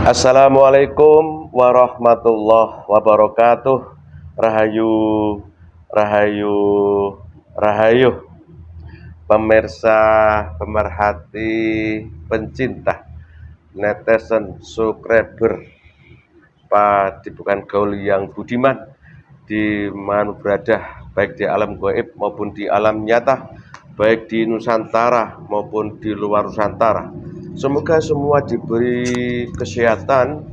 Assalamualaikum warahmatullahi wabarakatuh. Rahayu, rahayu, rahayu. Pemirsa, pemerhati, pencinta, netizen, subscriber, bukan gaul yang budiman, di mana berada, baik di alam gaib maupun di alam nyata, baik di Nusantara maupun di luar Nusantara. Semoga semua diberi kesehatan,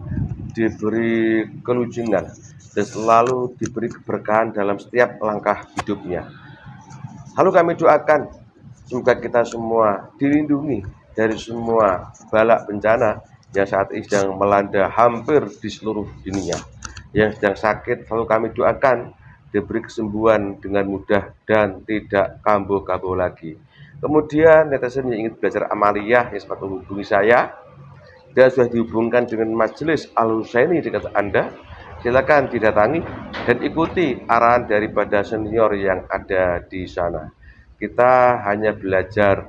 diberi kelucingan, dan selalu diberi keberkahan dalam setiap langkah hidupnya. Lalu kami doakan semoga kita semua dilindungi dari semua bala bencana yang saat ini sedang melanda hampir di seluruh dunia. Yang sedang sakit selalu kami doakan diberi kesembuhan dengan mudah dan tidak kambuh-kambuh lagi. Kemudian netizen yang ingin belajar amaliyah yang sempat menghubungi saya dan sudah dihubungkan dengan majelis Al-Husaini di dekat Anda, silakan didatangi dan ikuti arahan daripada senior yang ada di sana. Kita hanya belajar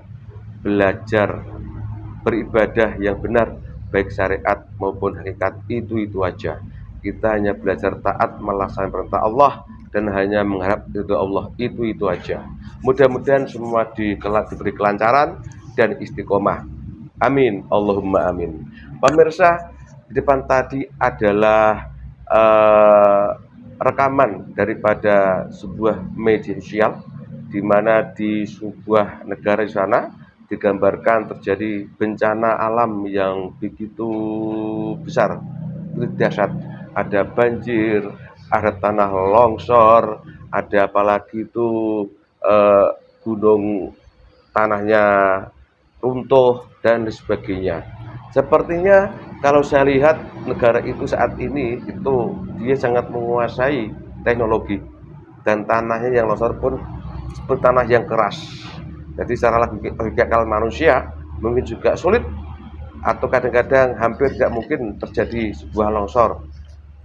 beribadah yang benar, baik syariat maupun hakikat, itu aja. Kita hanya belajar taat melaksanakan perintah Allah dan hanya mengharap ridho Allah, itu aja. Mudah-mudahan semua diberi kelancaran dan istiqomah. Amin, Allahumma amin. Pemirsa, di depan tadi adalah rekaman daripada sebuah media sosial di mana di sebuah negara di sana digambarkan terjadi bencana alam yang begitu besar, begitu dahsyat. Ada banjir, ada tanah longsor, ada apalagi itu gunung tanahnya runtuh dan sebagainya. Sepertinya kalau saya lihat negara itu saat ini itu dia sangat menguasai teknologi dan tanahnya yang longsor pun seperti tanah yang keras. Jadi secara logika akal manusia mungkin juga sulit atau kadang-kadang hampir tidak mungkin terjadi sebuah longsor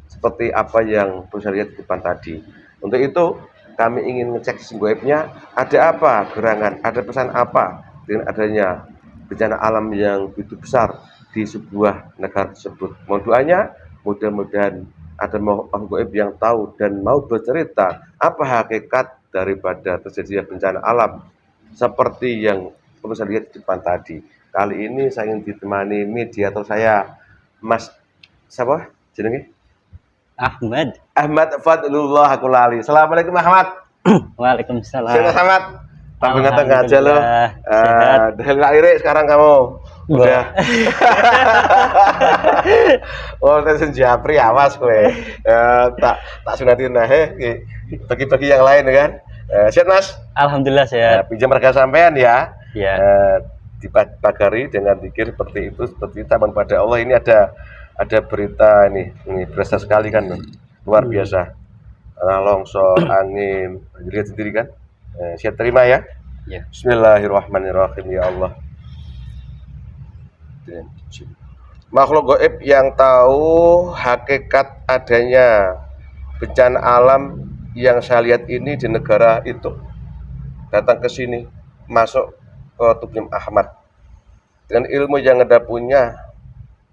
seperti apa yang bisa lihat di depan tadi. Untuk itu kami ingin ngecek sesungguhnya ada apa gerangan, ada pesan apa dengan adanya bencana alam yang begitu besar di sebuah negara tersebut. Mohon doanya, mudah-mudahan ada makhluk gaib yang tahu dan mau bercerita apa hakikat daripada terjadinya bencana alam seperti yang bisa lihat di depan tadi. Kali ini saya ingin ditemani mediator saya, Mas siapa jenenge? Ahmad Fadlullah aku lali. Assalamualaikum Ahmad. Waalaikumsalam. Sehat Ahmad. Tapi tengah aja loh. Dari lahir sekarang kamu udah. Oh, netizen Japri awas kowe. Tak sunatin bagi-bagi yang lain kan. Sehat Mas? Alhamdulillah sehat. Pinjam harga sampean ya. Ya. Dipagari dengan zikir seperti itu, seperti taman pada Allah. Ini ada berita ini berasa sekali kan, luar biasa. Longsor, angin, lihat sendiri kan. Siap terima ya. Ya. Bismillahirrahmanirrahim ya Allah. Makhluk gaib yang tahu hakikat adanya bencana alam yang saya lihat ini di negara itu datang ke sini, masuk ke tubuh Ahmad dengan ilmu yang Anda punya.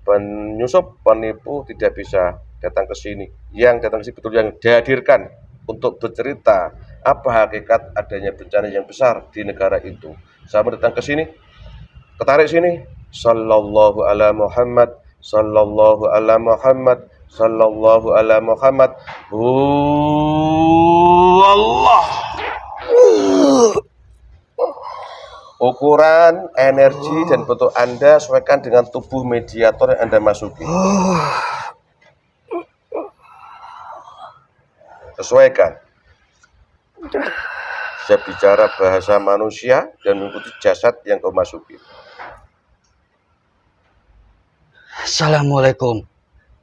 Penyusup, penipu tidak bisa datang ke sini. Yang datang ke sini betul yang dihadirkan untuk bercerita apa hakikat adanya bencana yang besar di negara itu. Sama datang ke sini, ketarik sini. Sallallahu ala Muhammad, sallallahu ala Muhammad, sallallahu ala Muhammad. Allah. Ukuran, energi, dan bentuk Anda sesuaikan dengan tubuh mediator yang Anda masuki. Sesuaikan. Saya bicara bahasa manusia dan mengikuti jasad yang kau masuki. Assalamualaikum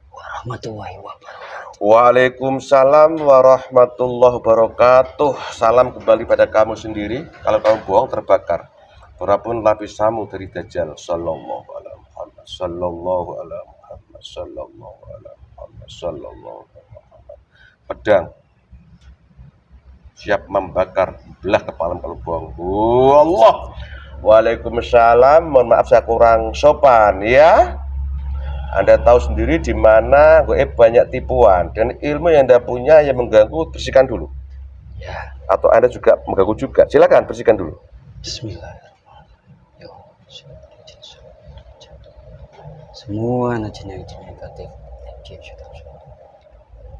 warahmatullahi wabarakatuh. Waalaikumsalam warahmatullahi wabarakatuh. Salam kembali pada kamu sendiri. Kalau kamu bohong terbakar. Berapun lapisamu dari Dajjal. Sallallahu alaihi Muhammad, sallallahu alaihi Muhammad, sallallahu alaihi Muhammad, sallallahu alaihi Muhammad. Pedang siap membakar, belah kepala kalau bohong. Allah. Waalaikumsalam. Mohon maaf saya kurang sopan ya. Anda tahu sendiri di mana gaib banyak tipuan dan ilmu yang Anda punya yang mengganggu, bersihkan dulu. Ya. Atau Anda juga mengganggu juga, silakan bersihkan dulu. Bismillahirrahmanirrahim. Semua jin negatif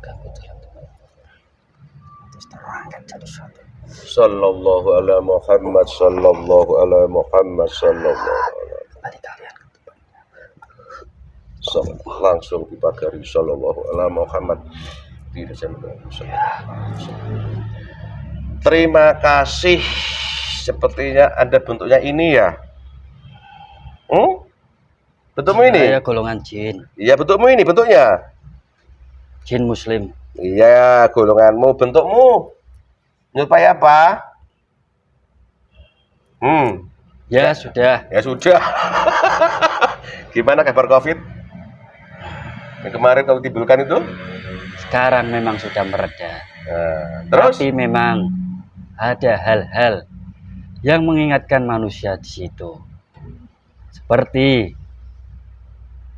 ganggu dalam terus terangkat jadi satu. Sallallahu ala Muhammad, sallallahu ala Muhammad, sallallahu ala Kembali kalian ke tempat. langsung dipagari sallallahu ala Muhammad. Terima kasih. Sepertinya ada bentuknya ini ya. Bentukmu ini? Saya golongan jin. Iya, bentukmu ini bentuknya. Jin muslim. Iya, golonganmu, bentukmu. Nyerupai apa? Ya sudah. Ya sudah. Gimana kabar COVID? Yang kemarin kamu timbulkan itu? Sekarang memang sudah mereda. Nah, terus? Tapi memang ada hal-hal yang mengingatkan manusia di situ. Seperti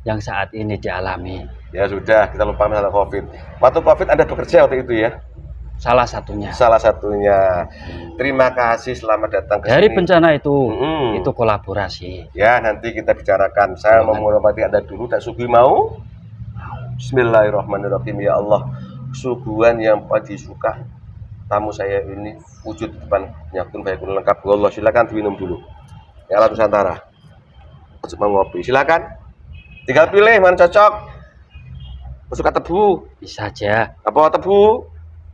yang saat ini dialami. Ya sudah, kita lupa masalah COVID. Waktu COVID Anda bekerja waktu itu ya? Salah satunya. Salah satunya. Terima kasih, selamat datang ke Dari sini. bencana itu kolaborasi. Ya, nanti kita bicarakan. Saya mau menghormati Anda dulu, tak suguhi mau? Bismillahirrahmanirrahim. Ya Allah, suguhan yang paling suka tamu saya ini wujud depannya kun fayakun lengkap. Allah, silakan diminum dulu. Ya Allah Nusantara. Coba ngopi, silakan. Tinggal pilih mana cocok. Suka tebu, Bisa aja. apa tebu?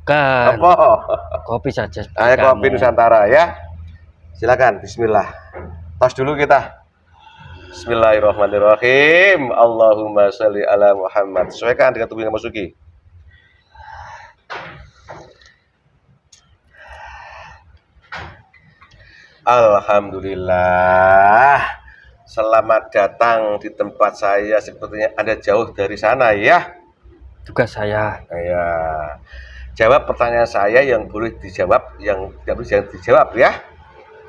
Kan Apa? kopi saja. seperti Ayo kopi kamu. Nusantara ya. Silakan, bismillah. Tos dulu kita. Bismillahirrahmanirrahim. Allahumma sholli ala Muhammad. Sesuaikan dengan tubuh yang masuki. Alhamdulillah. Selamat datang di tempat saya. Sepertinya Anda jauh dari sana ya. Tugas saya. Ya. Jawab pertanyaan saya yang boleh dijawab, yang tidak boleh jangan dijawab ya.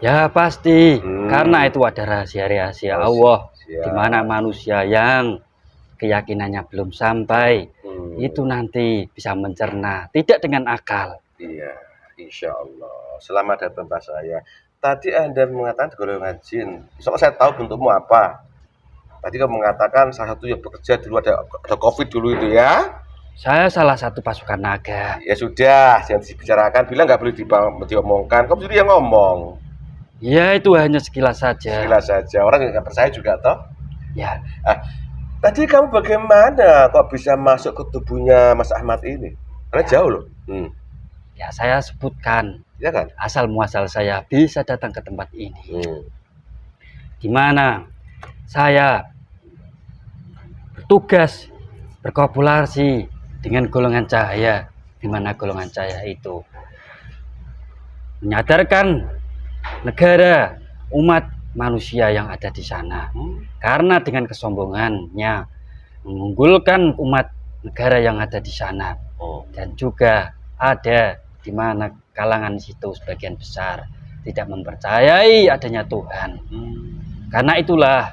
Ya pasti. Karena itu ada rahasia-rahasia Allah. Siap. Di mana manusia yang keyakinannya belum sampai itu nanti bisa mencerna, tidak dengan akal. Iya, insya Allah. Selamat datang Pak saya. Tadi Anda mengatakan golongan jin. Soalnya saya tahu bentukmu apa. Tadi kamu mengatakan salah satu yang bekerja dulu ada COVID dulu itu ya. Saya salah satu pasukan naga. Ya sudah, jangan dibicarakan. Bilang nggak boleh diomongkan. Kamu sendiri yang ngomong. Ya itu hanya sekilas saja. Sekilas saja. Orang yang nggak percaya juga toh. Ya. Tadi kamu bagaimana kok bisa masuk ke tubuhnya Mas Ahmad ini? Karena jauh loh. Ya saya sebutkan. Ya kan? Asal muasal saya bisa datang ke tempat ini. Di mana saya bertugas berkolaborasi dengan golongan cahaya, di mana golongan cahaya itu menyadarkan negara, umat manusia yang ada di sana. Karena dengan kesombongannya mengunggulkan umat negara yang ada di sana. Dan juga ada di mana kalangan situ sebagian besar tidak mempercayai adanya Tuhan. Karena itulah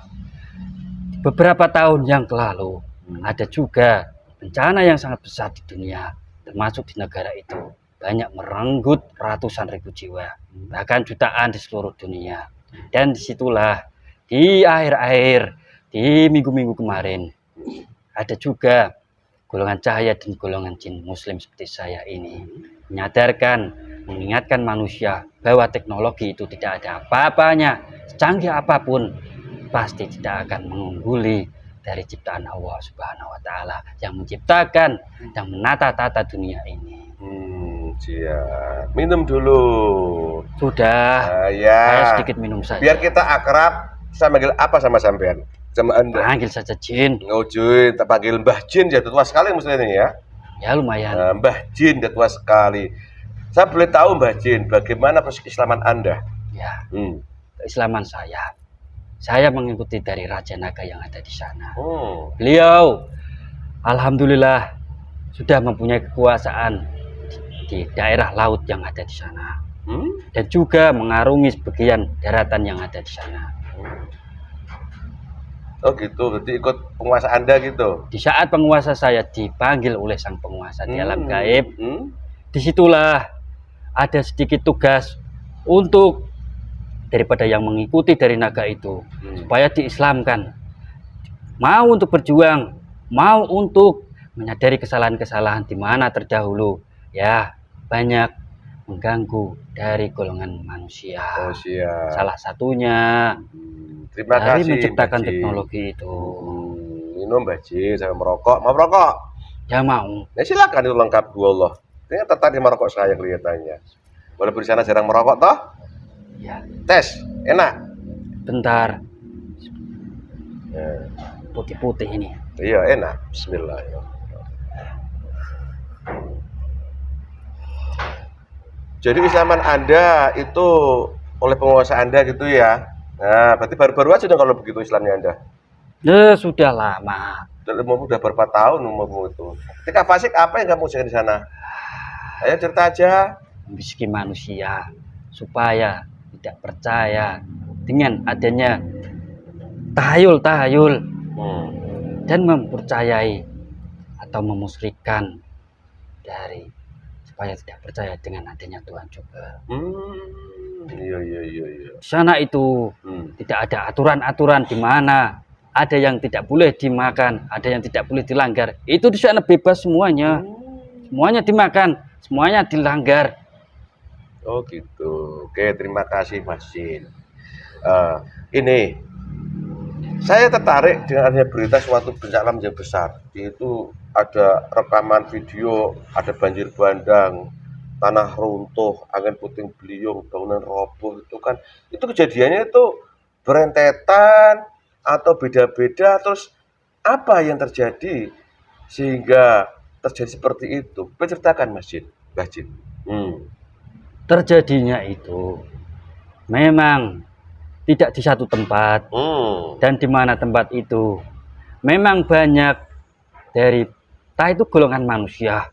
beberapa tahun yang lalu ada juga bencana yang sangat besar di dunia, termasuk di negara itu. Banyak merenggut ratusan ribu jiwa, bahkan jutaan di seluruh dunia. Dan disitulah di akhir-akhir, di minggu-minggu kemarin, ada juga golongan cahaya dan golongan jin muslim seperti saya ini menyadarkan, mengingatkan manusia bahwa teknologi itu tidak ada apa-apanya, secanggih apapun pasti tidak akan mengungguli dari ciptaan Allah Subhanahu wa Ta'ala yang menciptakan dan menata-tata dunia ini. Siap. Minum dulu. Sudah. Ya. Saya sedikit minum saja. Biar kita akrab. Saya manggil apa sama sampean? Sama Anda? Panggil saja Jin. Oh Jin, tak panggil Mbah Jin ya, tua sekali mestinya ini ya. Ya lumayan. Mbah Jin ya, tua sekali. Saya boleh tahu Mbah Jin, bagaimana proses keislaman Anda? Ya. Keislaman saya mengikuti dari Raja Naga yang ada di sana. Beliau alhamdulillah sudah mempunyai kekuasaan di daerah laut yang ada di sana. Dan juga mengarungi sebagian daratan yang ada di sana. Oh gitu, berarti ikut penguasa Anda gitu. Di saat penguasa saya dipanggil oleh sang penguasa di alam gaib, Hmm. disitulah ada sedikit tugas untuk daripada yang mengikuti dari naga itu supaya diislamkan, mau untuk berjuang, mau untuk menyadari kesalahan-kesalahan di mana terdahulu ya banyak mengganggu dari golongan manusia. Oh siap. Salah satunya Terima dari kasih menciptakan Mbak Jin. teknologi itu. Minum Mbak Jin, saya merokok. Mau merokok? Ya mau. Ya silakan, itu lengkap Allah. Ini tertarik merokok saya kelihatannya. Walaupun di sana jarang merokok toh? Ya, Tes, enak. bentar. Ya. Putih-putih ini. Iya, enak. Bismillah. Jadi islaman Anda itu oleh penguasa Anda gitu ya. Nah, berarti baru-baru aja dong kalau begitu Islamnya Anda. Ya sudah lama. Umurmu udah berapa tahun umurmu itu? Ketika fasik apa yang kamu usahain di sana? Ayo cerita aja. Membisiki manusia supaya tidak percaya dengan adanya tahayul-tahayul dan mempercayai atau memusyrikkan dari supaya tidak percaya dengan adanya Tuhan juga. Iya. Di sana itu tidak ada aturan-aturan di mana ada yang tidak boleh dimakan, ada yang tidak boleh dilanggar. Itu di sana bebas semuanya. Semuanya dimakan, semuanya dilanggar. Oh gitu. Oke, terima kasih Mas Jin. Ini saya tertarik dengan adanya berita suatu bencana yang besar. Itu ada rekaman video, ada banjir bandang, tanah runtuh, angin puting beliung, bangunan roboh itu kan. Itu kejadiannya itu berentetan atau beda-beda, terus apa yang terjadi sehingga terjadi seperti itu? Menceritakan Mas Jin, Mbah Jin. Terjadinya itu memang tidak di satu tempat, dan di mana tempat itu memang banyak dari entah itu golongan manusia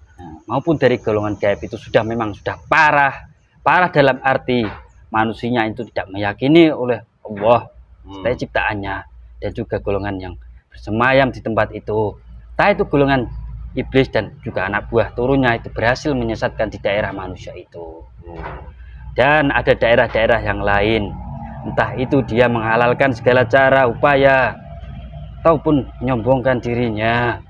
maupun dari golongan gaib itu memang sudah parah dalam arti manusianya itu tidak meyakini oleh Allah sebagai ciptaannya, dan juga golongan yang bersemayam di tempat itu, entah itu golongan iblis dan juga anak buah turunnya itu berhasil menyesatkan di daerah manusia itu. Dan ada daerah-daerah yang lain, entah itu dia menghalalkan segala cara upaya ataupun menyombongkan dirinya.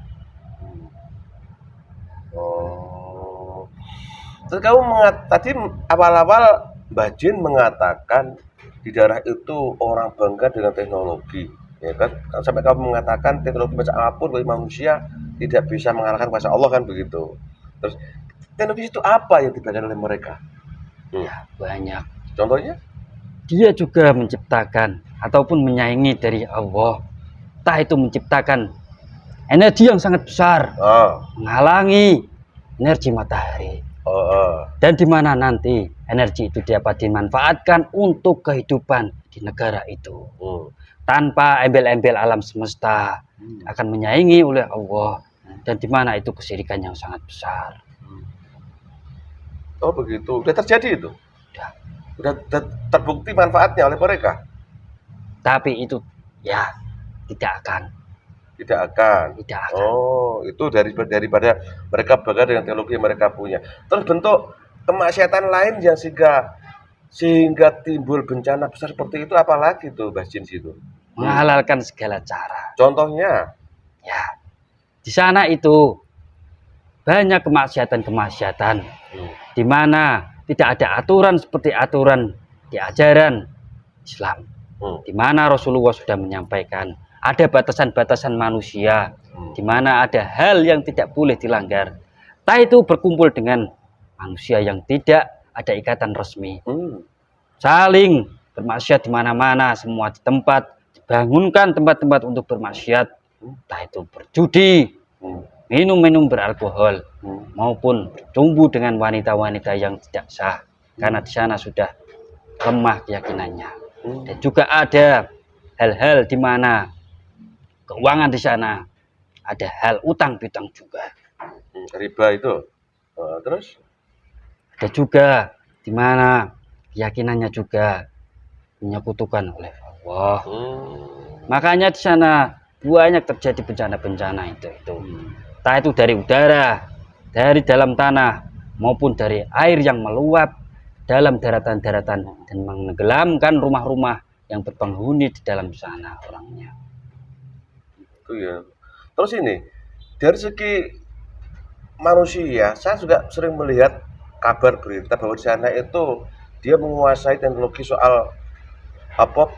Terus kamu tadi awal-awal Mbak Jin mengatakan di daerah itu orang bangga dengan teknologi, ya kan? Sampai kamu mengatakan teknologi macam apapun bagi manusia tidak bisa mengalahkan kuasa Allah kan begitu. Terus teknologi itu apa yang diberikan oleh mereka? Ya, banyak. Contohnya? Dia juga menciptakan ataupun menyaingi dari Allah. Entah itu menciptakan energi yang sangat besar, menghalangi energi matahari. Dan di mana nanti energi itu dapat dimanfaatkan untuk kehidupan di negara itu. Tanpa embel-embel alam semesta akan menyaingi oleh Allah, dan di mana itu kesyirikan yang sangat besar. Oh begitu, udah terjadi itu? Udah terbukti manfaatnya oleh mereka? Tapi itu ya tidak akan. Oh, itu daripada mereka bangga dengan teknologi yang mereka punya. Terus bentuk kemaksiatan lain yang sehingga timbul bencana besar seperti itu apalagi tuh Mbah Jin situ? Menghalalkan segala cara. Contohnya? Ya, di sana itu banyak kemaksiatan-kemaksiatan di mana tidak ada aturan seperti aturan di ajaran Islam. Di mana Rasulullah sudah menyampaikan ada batasan-batasan manusia, di mana ada hal yang tidak boleh dilanggar. Entah itu berkumpul dengan manusia yang tidak ada ikatan resmi, saling bermaksiat di mana-mana, semua di tempat, dibangunkan tempat-tempat untuk bermaksiat, entah itu berjudi, minum-minum beralkohol, maupun bertumbuh dengan wanita-wanita yang tidak sah, karena di sana sudah lemah keyakinannya. Dan juga ada hal-hal di mana keuangan di sana, ada hal utang piutang juga. Riba itu. Terus ada juga di mana keyakinannya juga menyekutukan oleh Allah. Hmm. Makanya di sana banyak terjadi bencana-bencana itu. Entah itu dari udara, dari dalam tanah, maupun dari air yang meluap dalam daratan-daratan dan menenggelamkan rumah-rumah yang berpenghuni di dalam sana orangnya. Itu ya. Terus ini, dari segi manusia, saya juga sering melihat kabar berita bahwa di sana itu dia menguasai teknologi soal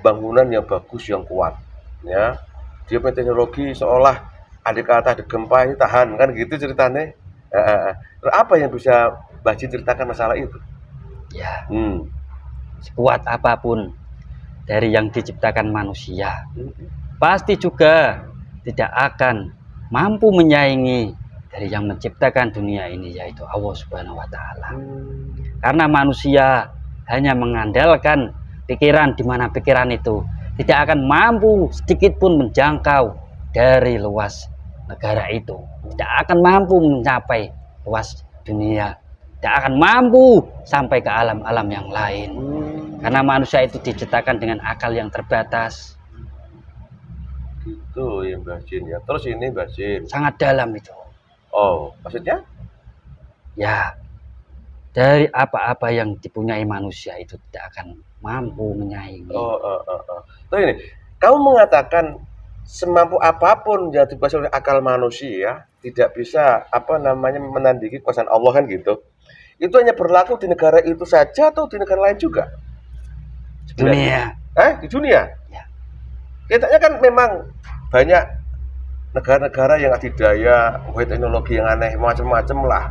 bangunan yang bagus yang kuat, ya. Dia punya teknologi seolah ada kata ada gempa ini tahan kan gitu ceritanya. Terus apa yang bisa Mbah Jin ceritakan masalah itu? Ya, Hmm. sekuat apapun dari yang diciptakan manusia, pasti juga tidak akan mampu menyaingi dari yang menciptakan dunia ini, yaitu Allah Subhanahu wa Ta'ala. Karena manusia hanya mengandalkan pikiran, di mana pikiran itu tidak akan mampu sedikit pun menjangkau dari luas negara itu, tidak akan mampu mencapai luas dunia, tidak akan mampu sampai ke alam-alam yang lain. Karena manusia itu diciptakan dengan akal yang terbatas. Gitu ya Mbah Jin ya. Terus ini Mbah Jin. Sangat dalam itu. Oh, maksudnya? Ya, dari apa-apa yang dipunyai manusia itu tidak akan mampu menyaingi. Terus ini, kamu mengatakan semampu apapun yang dikuasai oleh akal manusia tidak bisa menandingi kekuasaan Allah kan gitu. Itu hanya berlaku di negara itu saja atau di negara lain juga? Dunia. Di dunia? Ya. Kayaknya kan memang banyak negara-negara yang adidaya, teknologi yang aneh, macam-macam lah.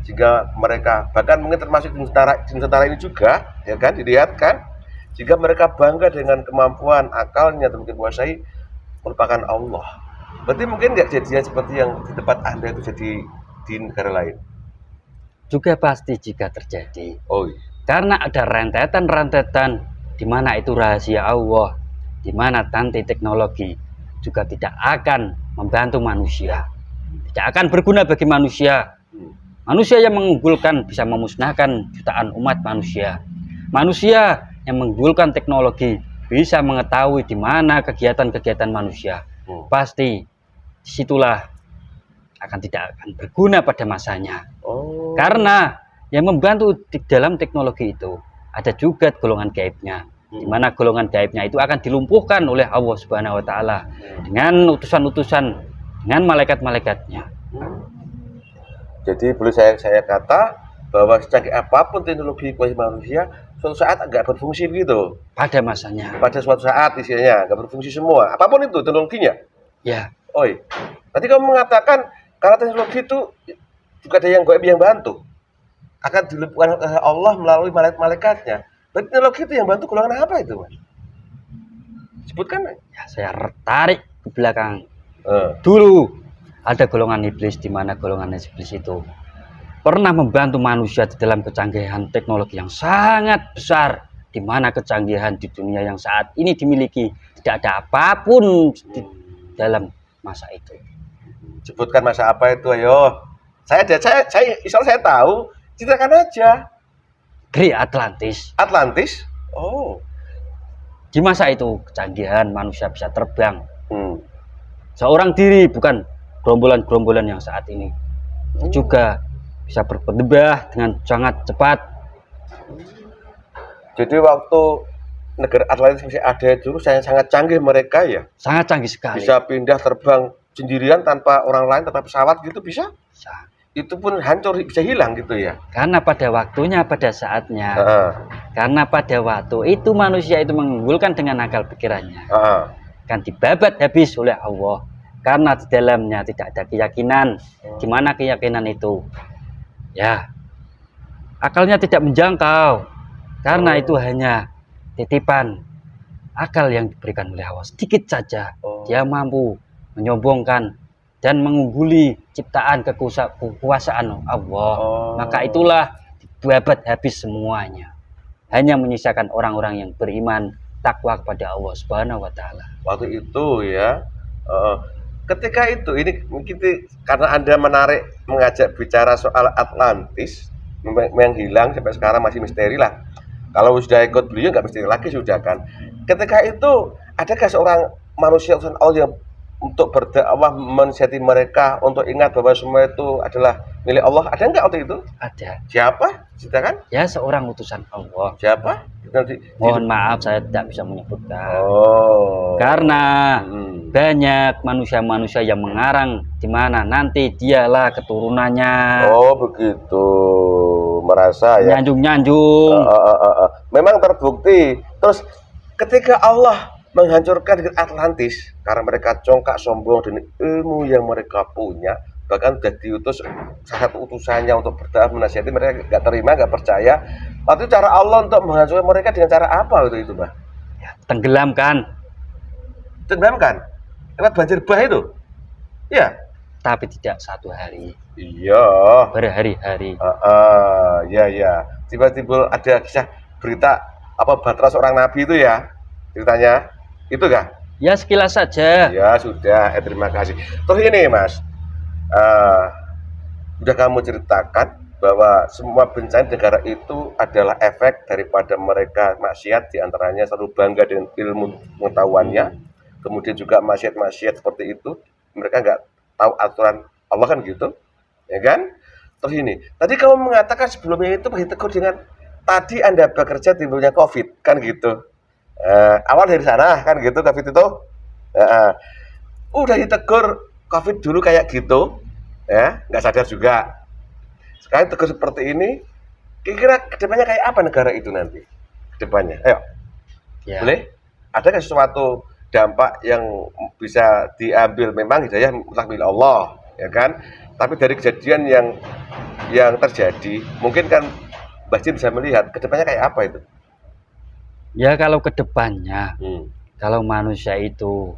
Sehingga mereka, bahkan mungkin termasuk di Nusantara ini juga, ya kan, dilihat kan, jika mereka bangga dengan kemampuan akalnya dan menguasai merupakan Allah. Berarti mungkin nggak jadinya seperti yang di tempat Anda itu jadi di negara lain? Juga pasti jika terjadi. Oh iya. Karena ada rentetan-rentetan di mana itu rahasia Allah, di mana nanti teknologi juga tidak akan membantu manusia, tidak akan berguna bagi manusia. Manusia yang mengunggulkan bisa memusnahkan jutaan umat manusia. Manusia yang mengunggulkan teknologi bisa mengetahui di mana kegiatan-kegiatan manusia. Pasti disitulah tidak akan berguna pada masanya. Karena yang membantu di dalam teknologi itu ada juga golongan gaibnya, di mana golongan gaibnya itu akan dilumpuhkan oleh Allah Subhanahu wa Ta'ala dengan utusan-utusan, dengan malaikat-malaikatnya. Jadi boleh saya kata bahwa secanggih apapun teknologi kuasa manusia, suatu saat nggak berfungsi begitu. Pada masanya. Pada suatu saat istilahnya nggak berfungsi semua. Apapun itu teknologinya. Ya. Oi. Tadi kamu mengatakan karena teknologi itu juga ada yang gaib yang bantu. Akan dilumpuhkan oleh Allah melalui malaikat-malaikatnya. Berarti teknologi itu yang bantu golongan apa itu, Mas? Sebutkan. Ya, saya tarik ke belakang. Dulu ada golongan iblis, di mana golongan iblis itu pernah membantu manusia di dalam kecanggihan teknologi yang sangat besar, di mana kecanggihan di dunia yang saat ini dimiliki tidak ada apapun di dalam masa itu. Sebutkan masa apa itu, ayo. Saya tahu, ceritakan aja. Great Atlantis. Atlantis? Oh. Di masa itu kecanggihan manusia bisa terbang seorang diri, bukan gerombolan-gerombolan yang saat ini. Juga bisa berpendebah dengan sangat cepat. Jadi waktu negara Atlantis masih ada dulu, sangat canggih mereka ya. Sangat canggih sekali. Bisa pindah terbang sendirian tanpa orang lain, tanpa pesawat gitu bisa? Bisa. Itu pun hancur, bisa hilang gitu ya. Karena pada waktunya, pada saatnya. Karena pada waktu itu manusia itu mengunggulkan dengan akal pikirannya. Kan dibabat habis oleh Allah. Karena di dalamnya tidak ada keyakinan. Di mana keyakinan itu? Ya, akalnya tidak menjangkau. Karena itu hanya titipan akal yang diberikan oleh Allah. Sedikit saja dia mampu menyombongkan dan mengungguli ciptaan kekuasaan Allah. Maka itulah dibabat habis semuanya. Hanya menyisakan orang-orang yang beriman, takwa kepada Allah Subhanahu wa Ta'ala. Waktu itu ya, ketika itu ini mungkin karena Anda mengajak bicara soal Atlantis yang hilang sampai sekarang masih misteri lah. Kalau sudah ikut beliau nggak mesti lagi sudah kan. Ketika itu adakah seorang manusia utusan Allah yang untuk berdakwah mensihati mereka untuk ingat bahwa semua itu adalah milik Allah? Ada nggak waktu itu? Ada. Siapa? Ceritakan. Ya, seorang utusan Allah. Siapa? Nanti. Mohon maaf saya tidak bisa menyebutkan. Oh. Karena Hmm. banyak manusia-manusia yang mengarang di mana nanti dialah keturunannya. Oh begitu, merasa ya. Nyanjung-nyanjung. Memang terbukti. Terus ketika Allah menghancurkan negeri Atlantis karena mereka congkak sombong dengan ilmu yang mereka punya, bahkan sudah diutus salah satu utusannya untuk berdakwah menasihati, mereka nggak terima, nggak percaya. Waktu itu cara Allah untuk menghancurkan mereka dengan cara apa itu, Mbak? Tenggelamkan. Tenggelamkan lewat banjir bah itu, ya. Tapi tidak satu hari, Iya. berhari-hari. Ya. Tiba-tiba ada kisah berita apa Batra seorang nabi itu ya, ceritanya itu kah? Ya, sekilas saja. Ya sudah, terima kasih. Terus ini Mas, udah kamu ceritakan bahwa semua bencana negara itu adalah efek daripada mereka maksiat, diantaranya selalu bangga dengan ilmu pengetahuannya, kemudian juga maksiat-maksiat seperti itu, mereka nggak tahu aturan Allah kan gitu, ya kan? Terus ini, tadi kamu mengatakan sebelumnya itu ditegur dengan tadi Anda bekerja timbulnya COVID, kan gitu. Awal dari sana kan gitu COVID itu. Udah ditegur COVID dulu kayak gitu, ya nggak sadar juga. Sekarang tegur seperti ini, kira-kira kedepannya kayak apa negara itu nanti? Kedepannya, ayo, Ya. boleh? Ada nggak sesuatu dampak yang bisa diambil? Memang hidayah mutlak milik Allah, ya kan? Tapi dari kejadian yang terjadi, mungkin kan Mbak Jin bisa melihat kedepannya kayak apa itu? Ya, kalau ke depannya, Hmm. kalau manusia itu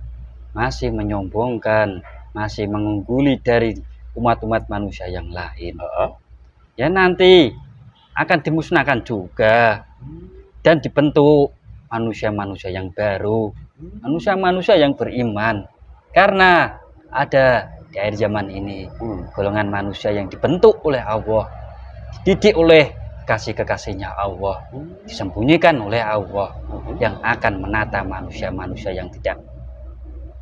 masih menyombongkan, masih mengungguli dari umat-umat manusia yang lain, ya nanti akan dimusnahkan juga dan dibentuk manusia-manusia yang baru, manusia-manusia yang beriman. Karena ada di akhir zaman ini golongan manusia yang dibentuk oleh Allah, dididik oleh kasih-kekasihnya Allah, disembunyikan oleh Allah, yang akan menata manusia-manusia yang tidak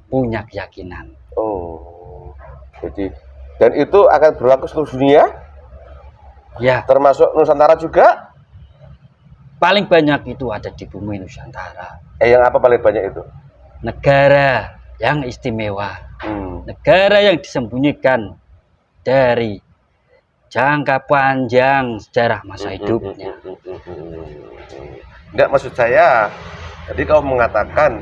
punya keyakinan. Oh, jadi dan itu akan berlaku seluruh dunia, Ya, termasuk Nusantara juga. paling banyak itu ada di bumi Nusantara. Yang apa paling banyak itu? Negara yang istimewa, negara yang disembunyikan dari jangka panjang sejarah masa hidupnya. Enggak, maksud saya, tadi kau mengatakan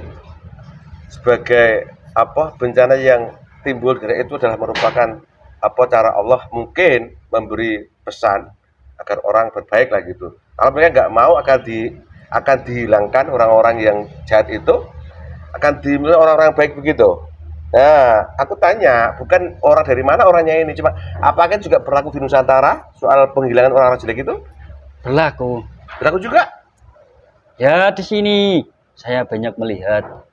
sebagai apa bencana yang timbul dari itu adalah merupakan apa cara Allah mungkin memberi pesan agar orang berbaik lah gitu. Kalau mereka nggak mau akan dihilangkan orang-orang yang jahat itu, akan dimilih orang-orang baik begitu. Nah, aku tanya, bukan orang dari mana orangnya ini, cuma apakah juga berlaku di Nusantara soal penghilangan orang-orang jelek itu? Berlaku. Berlaku juga? Ya, di sini saya banyak melihat.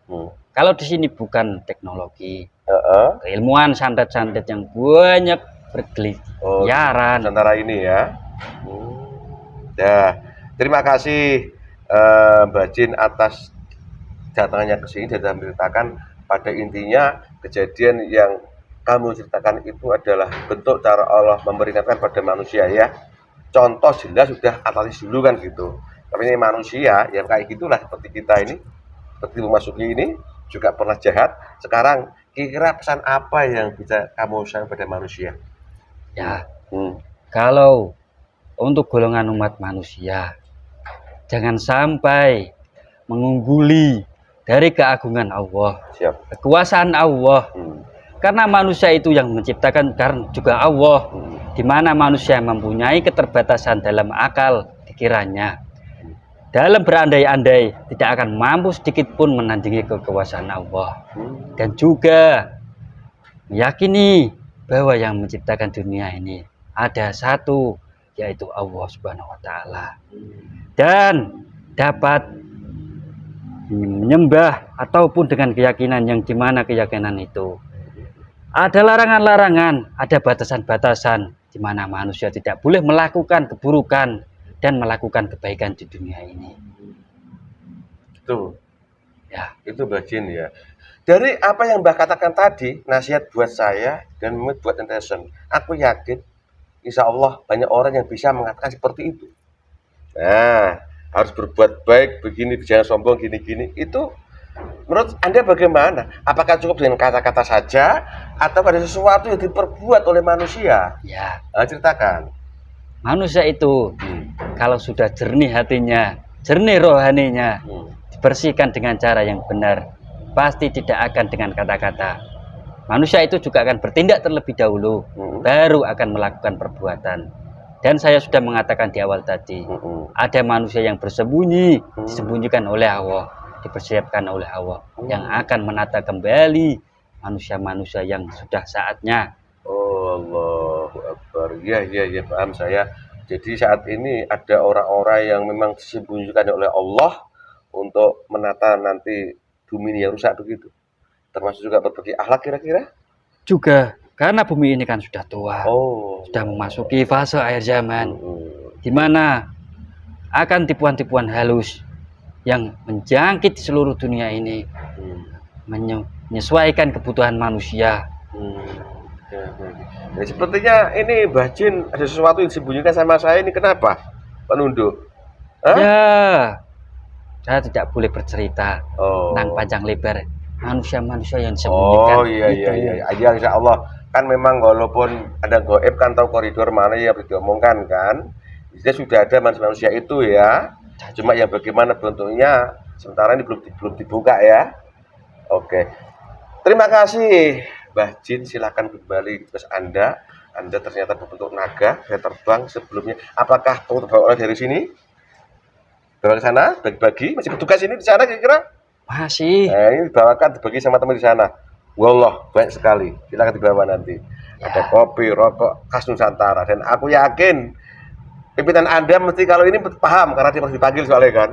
Kalau di sini bukan teknologi, keilmuan santet-santet yang banyak berkeliaran. Nusantara ini ya. Ya, terima kasih Mbak Jin atas datangnya ke sini dan menceritakan pada intinya kejadian yang kamu ceritakan itu adalah bentuk cara Allah memperingatkan pada manusia ya. Contoh jelas sudah Atlantis dulu kan gitu. Tapi ini manusia yang kayak gitulah seperti kita ini, seperti memasuki ini juga pernah jahat. Sekarang kira-kira pesan apa yang bisa kamu sampaikan pada manusia? Ya, kalau untuk golongan umat manusia, jangan sampai mengungguli dari keagungan Allah, kekuasaan Allah. Karena manusia itu yang menciptakan, karena juga Allah, di mana manusia mempunyai keterbatasan dalam akal pikirannya. Dalam berandai-andai tidak akan mampu sedikit pun menandingi kekuasaan Allah. Dan juga meyakini bahwa yang menciptakan dunia ini ada satu, yaitu Allah Subhanahu wa Ta'ala, dan dapat menyembah ataupun dengan keyakinan yang dimana keyakinan itu ada larangan-larangan, ada batasan-batasan di mana manusia tidak boleh melakukan keburukan dan melakukan kebaikan di dunia ini. Itu Ya, Mbak Jin ya. Dari apa yang Mbak katakan tadi, nasihat buat saya dan buat netizen, aku yakin insya Allah banyak orang yang bisa mengatakan seperti itu. Nah, harus berbuat baik, begini, jangan sombong, gini-gini. Itu menurut Anda bagaimana? Apakah cukup dengan kata-kata saja, atau ada sesuatu yang diperbuat oleh manusia? ya. Nah, ceritakan. Manusia itu Hmm. kalau sudah jernih hatinya, jernih rohaninya, Hmm. dibersihkan dengan cara yang benar, pasti tidak akan dengan kata-kata. Manusia itu juga akan bertindak terlebih dahulu, Hmm. baru akan melakukan perbuatan. Dan saya sudah mengatakan di awal tadi, Hmm. ada manusia yang bersembunyi, disembunyikan oleh Allah, dipersiapkan oleh Allah, yang akan menata kembali manusia-manusia yang sudah saatnya. Oh, Allahu Akbar. Ya, paham saya. Jadi saat ini ada orang-orang yang memang disembunyikan oleh Allah untuk menata nanti bumi ini yang rusak begitu. Termasuk juga berbagai akhlak kira-kira? Juga karena bumi ini kan sudah tua, Oh. sudah memasuki fase akhir zaman, Hmm. di mana akan tipuan-tipuan halus yang menjangkit seluruh dunia ini, Hmm. menyesuaikan kebutuhan manusia. Hmm. Ya, sepertinya ini Mbah Jin ada sesuatu yang disembunyikan sama saya ini, kenapa? Penunduk. Hah? Ya, saya tidak boleh bercerita Oh. tentang panjang lebar manusia-manusia yang disembunyikan. Oh, iya. Aja insya Allah. Kan memang walaupun ada goib kan tahu koridor mana yang harus diomongkan kan. Jadi sudah ada manusia itu ya. Cuma yang bagaimana bentuknya sementara ini belum dibuka ya. Oke. Terima kasih Mbah Jin, silakan kembali ke Anda. Anda ternyata berbentuk naga, saya terbang sebelumnya. Apakah kamu terbawa dari sini? Terbawa ke sana, bagi-bagi, masih bertugas ini di sana kira-kira? Masih. Ini dibawakan dibagi sama teman di sana. Wallah, banyak sekali. Silakan dibawa nanti. Ya. Ada kopi, rokok, khas Nusantara. Dan aku yakin pimpinan Anda mesti kalau ini paham karena dia pasti dipanggil soalnya kan.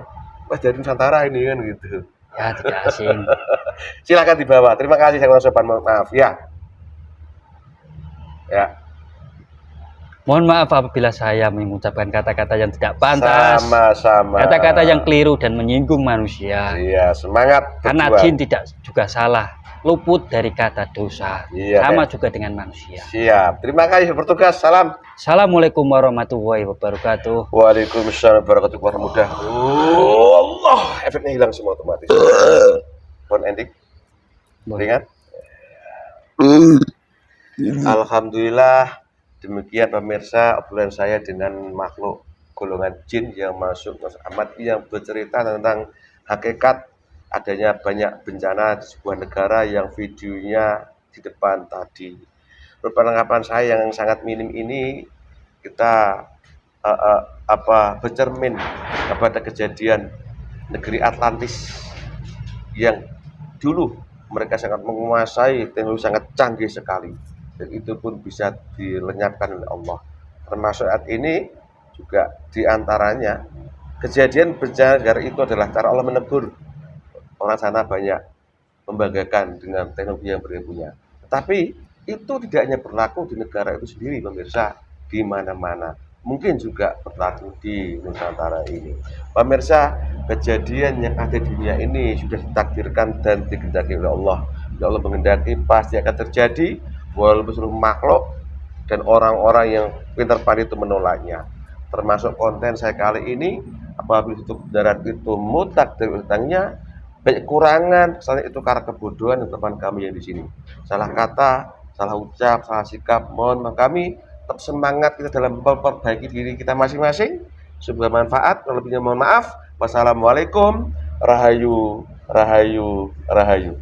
Wah, dari Nusantara ini kan gitu. Ya, tidak asing. Silakan dibawa. Terima kasih saya ucapkan maaf ya. Ya. Mohon maaf apabila saya mengucapkan kata-kata yang tidak pantas, Sama-sama. kata-kata yang keliru dan menyinggung manusia. Iya, semangat. Karena berjuang. jin tidak juga salah, luput dari kata dosa. Iya, Sama ya. juga dengan manusia. Siap. Terima kasih bertugas. Salam. Assalamualaikum warahmatullahi wabarakatuh. Waalaikumsalam warahmatullahi wabarakatuh. Oh Allah, efeknya hilang semua otomatis. Phone ending. Ingat? Alhamdulillah. Demikian pemirsa obrolan saya dengan makhluk golongan jin yang masuk Mas Ahmad yang bercerita tentang hakikat adanya banyak bencana di sebuah negara yang videonya di depan tadi. Perlengkapan saya yang sangat minim ini kita bercermin kepada kejadian negeri Atlantis yang dulu mereka sangat menguasai teknologi sangat canggih sekali, dan itu pun bisa dilenyapkan oleh Allah. Termasuk saat ini juga diantaranya kejadian bencana negara itu adalah cara Allah menegur orang sana banyak membanggakan dengan teknologi yang mereka punya. Tetapi itu tidak hanya berlaku di negara itu sendiri pemirsa, di mana-mana. Mungkin juga berlaku di Nusantara ini. Pemirsa, kejadian yang ada di dunia ini sudah ditakdirkan dan dikehendaki oleh Allah. Ya Allah menghendaki pasti akan terjadi, walaupun seluruh makhluk dan orang-orang yang pintar pandai itu menolaknya. Termasuk konten saya kali ini, apabila itu darat itu mutak dari utangnya, banyak kurangan, misalnya itu karena kebodohan teman kami yang di sini. Salah kata, salah ucap, salah sikap, mohon maaf kami tetap semangat kita dalam memperbaiki diri kita masing-masing. Semoga manfaat, lebihnya mohon maaf. Wassalamualaikum, rahayu, rahayu, rahayu.